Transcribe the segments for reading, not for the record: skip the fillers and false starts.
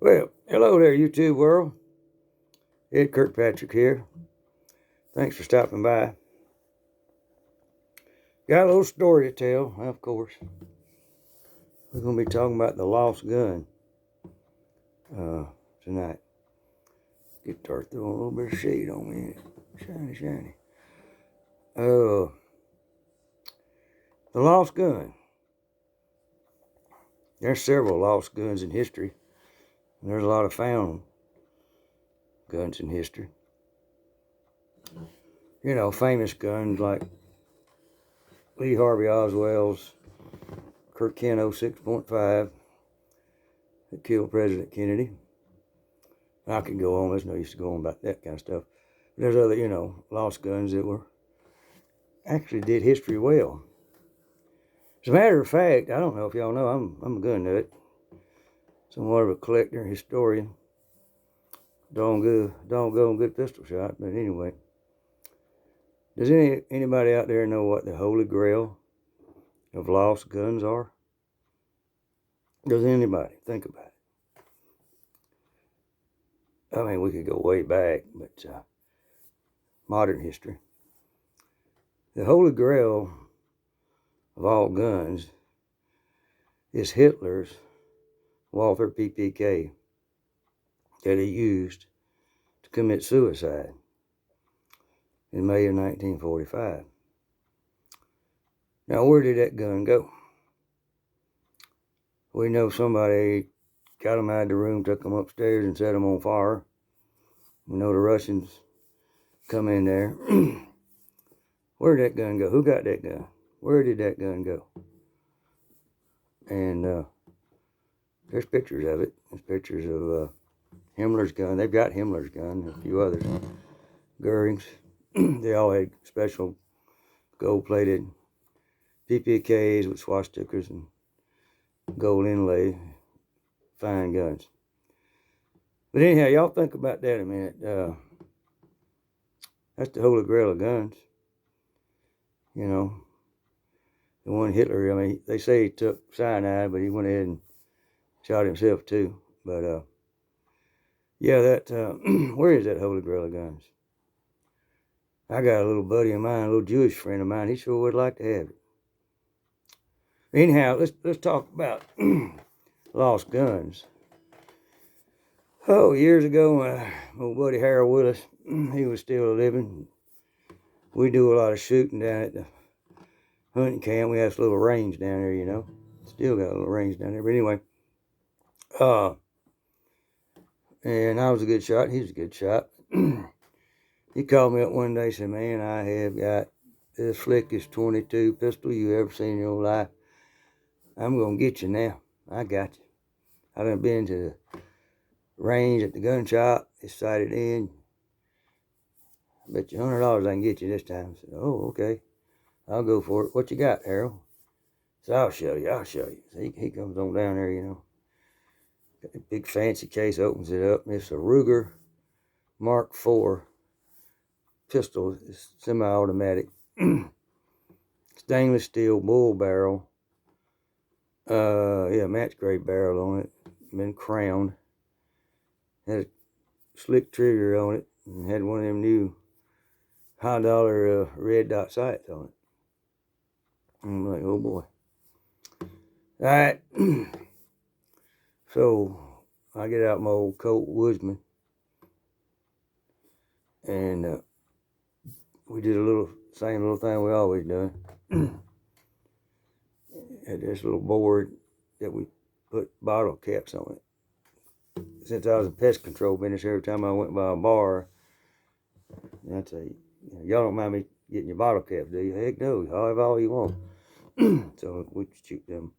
Well, hello there, YouTube world. Ed Kirkpatrick here. Thanks for stopping by. Got a little story to tell, of course. We're going to be talking about the lost gun tonight. Get start throwing a little bit of shade on me. Shiny, shiny. The lost gun. There's several lost guns in history. There's a lot of found guns in history. You know, famous guns like Lee Harvey Oswald's Kirkino 6.5 that killed President Kennedy. I can go on. There's no use to go on about that kind of stuff. But there's other, lost guns that were actually did history well. As a matter of fact, I don't know if y'all know, I'm a gun nut. Somewhat of a collector, historian. Doggone good pistol shot. But anyway, does anybody out there know what the holy grail of lost guns are? Does anybody think about it? I mean, we could go way back, but modern history. The holy grail of all guns is Hitler's Walther PPK that he used to commit suicide in May of 1945. Now, where did that gun go? We know somebody got him out of the room, took him upstairs and set him on fire. We know the Russians come in there. Where did that gun go? Who got that gun? Where did that gun go? And there's pictures of it. There's pictures of Himmler's gun. They've got Himmler's gun and a few others. Goering's. They all had special gold-plated PPKs with swastikas and gold inlay. Fine guns. But anyhow, y'all think about that a minute. That's the holy grail of guns. You know, the one Hitler, I mean, they say he took cyanide, but he went ahead and shot himself too. But, yeah, where is that holy grail of guns? I got a little buddy of mine, a little Jewish friend of mine. He sure would like to have it. Anyhow, let's talk about lost guns. Oh, years ago, my old buddy Harold Willis, he was still living. We do a lot of shooting down at the hunting camp. We have this little range down there, you know. Still got a little range down there. But anyway, and I was a good shot. He was a good shot. He called me up one day and said, "Man, I have got the slickest 22 pistol you ever seen in your life. I'm going to get you now. I got you. I done been to the range at the gun shop. It's sighted in. I bet you $100 I can get you this time." I said, "Oh, okay. I'll go for it. What you got, Harold?" So I'll show you. So he comes on down there, you know. Got a big fancy case, opens it up, and it's a Ruger Mark IV pistol. It's semi-automatic. Stainless steel bull barrel. Match grade barrel on it. Been crowned. Had a slick trigger on it. And had one of them new high dollar red dot sights on it. I'm like, oh boy. Alright. So I get out my old Colt Woodsman. And we did same little thing we always done. Had this little board that we put bottle caps on it. Since I was in pest control business, every time I went by a bar, I'd say, "Y'all don't mind me getting your bottle caps, do you?" "Heck no, I'll have all you want." So we'd shoot them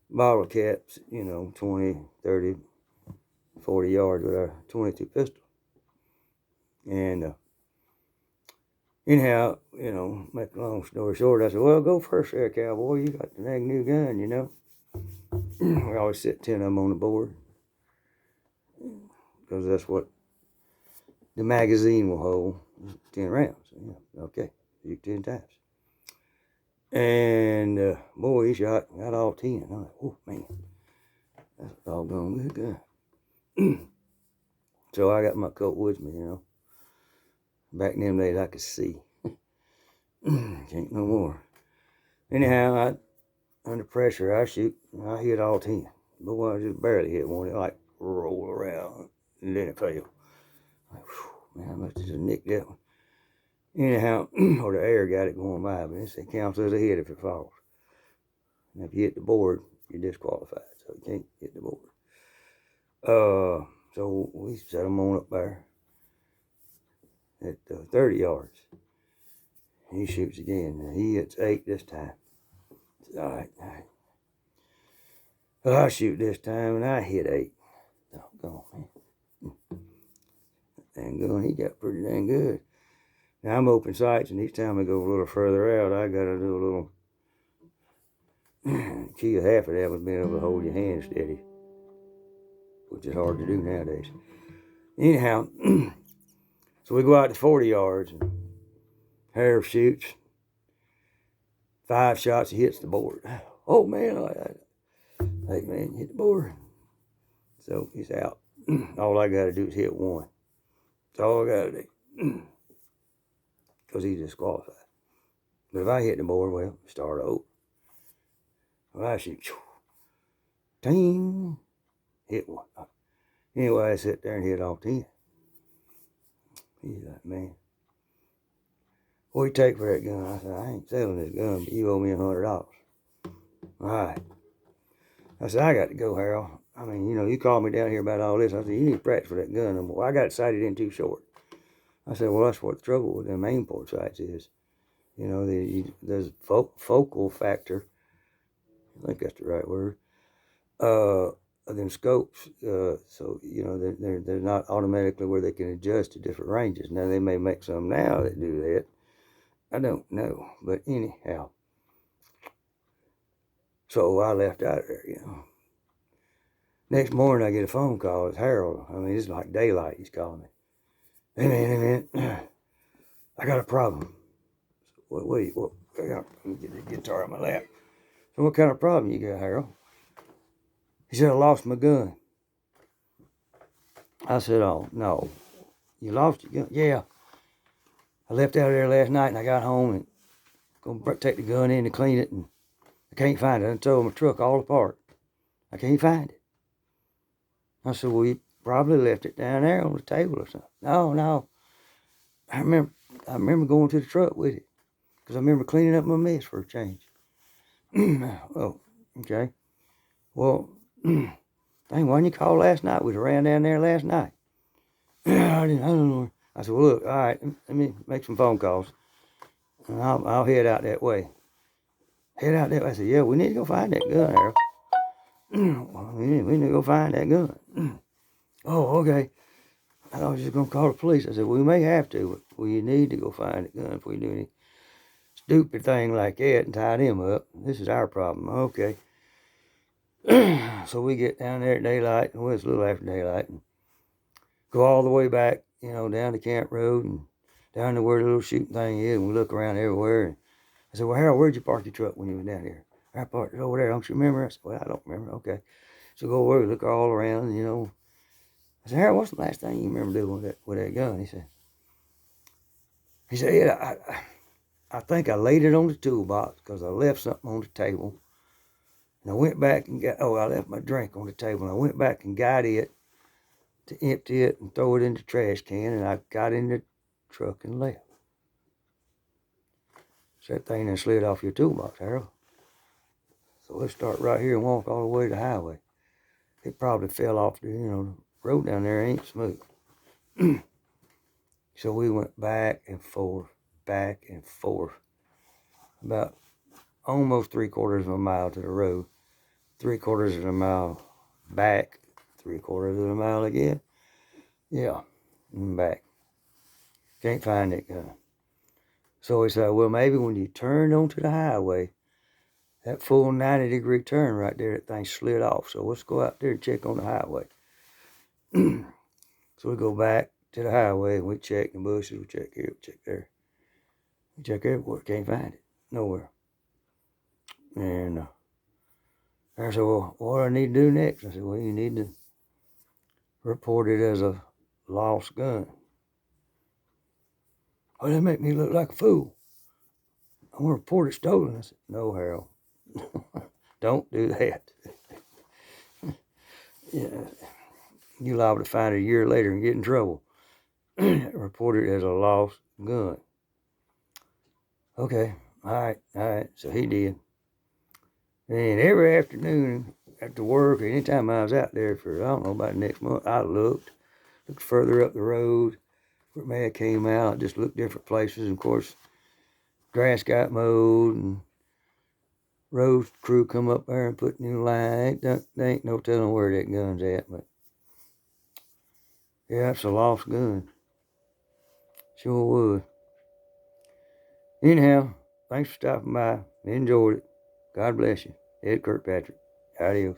bottle caps, 20, 30, 40 yards with our 22 pistol. And anyhow, make a long story short, I said, "Well, go first there, cowboy. You got the dang new gun, you know." We always set 10 of them on the board, because that's what the magazine will hold, 10 rounds. Yeah, okay, shoot 10 times. And boy, he got all 10. I'm like, "Oh man, that's a doggone good gun." So I got my coat with me, you know. Back in them days, I could see. Can't no more. Anyhow, under pressure, I shoot. I hit all 10. But I just barely hit one. It like rolled around, and then it fell. Like, whew, man, I must have just nicked that one. Anyhow, or the air got it going by, but it counts as a hit if it falls. And if you hit the board, you're disqualified, so you can't hit the board. So we set them on up there at 30 yards. He shoots again. Now he hits 8 this time. All right. Well, I shoot this time, and I hit 8. Doggone, man. Dang good. He got pretty dang good. Now I'm open sights, and each time I go a little further out, I got to do a little. Key of half of that was being able to hold your hand steady, which is hard to do nowadays. Anyhow, so we go out to 40 yards, and Harry shoots 5 shots. He hits the board. Oh man, hey man, hit the board. So he's out. All I got to do is hit 1. That's all I got to do. Because he's disqualified. But if I hit the board, well, start over. Well, I shoot. Ting. Hit 1. Anyway, I sit there and hit all 10. He's like, man, what do you take for that gun? I said, I ain't selling this gun, but you owe me $100. All right. I said, I got to go, Harold. I mean, you know, you called me down here about all this. I said, you need to practice for that gun. Well, I got sighted in too short. I said, well, that's what the trouble with them aim port sights is. You know, there's focal factor. I think that's the right word. Them scopes. So, you know, they're not automatically where they can adjust to different ranges. Now, they may make some now that do that. I don't know. But anyhow. So I left out there, you know. Next morning, I get a phone call. It's Harold. I mean, it's like daylight. He's calling me. Hey, man. I got a problem. What, let me get the guitar on my lap. So what kind of problem you got, Harold? He said, I lost my gun. I said, oh, no. You lost your gun? Yeah. I left out of there last night, and I got home and going to take the gun in to clean it, and I can't find it. I tore my truck all apart. I can't find it. I said, well, you probably left it down there on the table or something. No. I remember going to the truck with it, because I remember cleaning up my mess for a change. Oh, okay. Well, dang, why didn't you call last night? We was around down there last night. I don't know. I said, well, look, all right, let me make some phone calls, and I'll head out that way. Head out that way. I said, yeah, we need to go find that gun, Harold. We need to go find that gun. Oh, okay. I was just going to call the police. I said, we may have to, but we need to go find the gun if we do any stupid thing like that and tie them up. This is our problem. Okay. So we get down there at daylight, well, it's a little after daylight, and go all the way back, you know, down the camp road and down to where the little shooting thing is, and we look around everywhere. And I said, well, Harold, where'd you park your truck when you was down here? I parked it over there. Don't you remember? I said, well, I don't remember. Okay. So go over, look all around, you know. I said, Harold, what's the last thing you remember doing with that gun? He said, yeah, I think I laid it on the toolbox because I left something on the table. And I went back and I left my drink on the table. And I went back and got it to empty it and throw it in the trash can. And I got in the truck and left. So that thing then slid off your toolbox, Harold. So let's start right here and walk all the way to the highway. It probably fell off the, the road down there ain't smooth. So we went back and forth, about almost 3/4 of a mile to the road, 3/4 of a mile back, 3/4 of a mile again. Yeah, and back. Can't find it gun. So we said, well, maybe when you turned onto the highway, that full 90-degree turn right there, that thing slid off. So let's go out there and check on the highway. So we go back to the highway and we check the bushes, we check here, we check there. We check everywhere, can't find it, nowhere. And I said, well, what do I need to do next? I said, well, you need to reported as a lost gun. Oh, that make me look like a fool. I want to report it stolen. I said, no, Harold. Don't do that. Yeah, you're liable to find it a year later and get in trouble. Reported as a lost gun. Okay, all right. So he did. And every afternoon after work, or anytime I was out there for, I don't know, about the next month, I looked further up the road where it may have came out. I just looked different places. And of course, grass got mowed and road crew come up there and put new line. There ain't no telling where that gun's at, but yeah, it's a lost gun. Sure would. Anyhow, thanks for stopping by. Enjoyed it. God bless you. Ed Kirkpatrick. Adios.